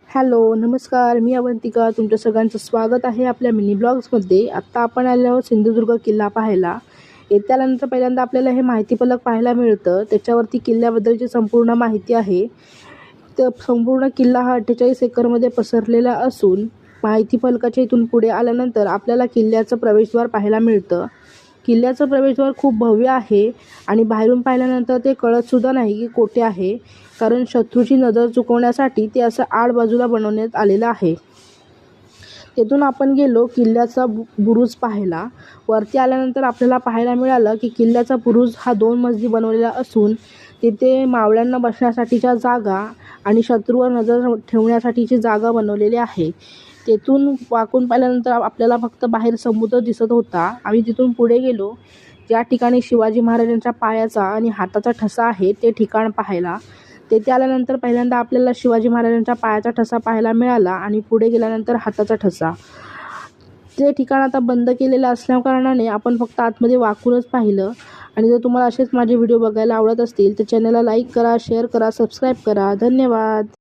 Hello, नमस्कार. मी अवंतिका. तुमच्या सगळ्यांचं स्वागत आहे आपल्या मिनी ब्लॉग्समध्ये. आत्ता आपण आलो आहोत सिंधुदुर्ग किल्ला पाहायला. येत्यानंतर पहिल्यांदा आपल्याला हे माहिती फलक पाहायला मिळतं. त्याच्यावरती किल्ल्याबद्दलची संपूर्ण माहिती आहे. तर संपूर्ण किल्ला हा 48 एकरमध्ये पसरलेला असून माहिती फलकाच्या इथून पुढे आल्यानंतर आपल्याला किल्ल्याचं प्रवेशद्वार पाहायला मिळतं. किल्ल्याचं प्रवेशद्वार खूप भव्य आहे आणि बाहेरून पाहिल्यानंतर ते कळतसुद्धा नाही की कोठे आहे, कारण शत्रूची नजर चुकवण्यासाठी ते असं आड बाजूला बनवण्यात आलेलं आहे. तेथून आपण गेलो किल्ल्याचा बुरुज पाहायला. वरती आल्यानंतर आपल्याला पाहायला मिळालं की किल्ल्याचा बुरुज हा 2 मजली बनवलेला असून तिथे मावळ्यांना बसण्यासाठीच्या जागा आणि शत्रूवर नजर ठेवण्यासाठीची जागा बनवलेली आहे. तेथून वाकून पाहिल्यानंतर आपल्याला फक्त बाहेर समुद्र दिसत होता. आम्ही तिथून पुढे गेलो ज्या ठिकाणी शिवाजी महाराजांच्या पायाचा आणि हाताचा ठसा आहे ते ठिकाण पाहायला. तेथे आल्यानंतर पहिल्यांदा आपल्याला शिवाजी महाराजांच्या पायाचा ठसा पाहायला मिळाला आणि पुढे गेल्यानंतर हाताचा ठसा. ते ठिकाण आता बंद केलेलं असल्याकारणाने आपण फक्त आतमध्ये वाकूनच पाहिलं. आणि जर तुम्हाला असेच माझे व्हिडिओ बघायला आवडत असतील तर चॅनलला लाईक करा, शेअर करा, सबस्क्राईब करा. धन्यवाद.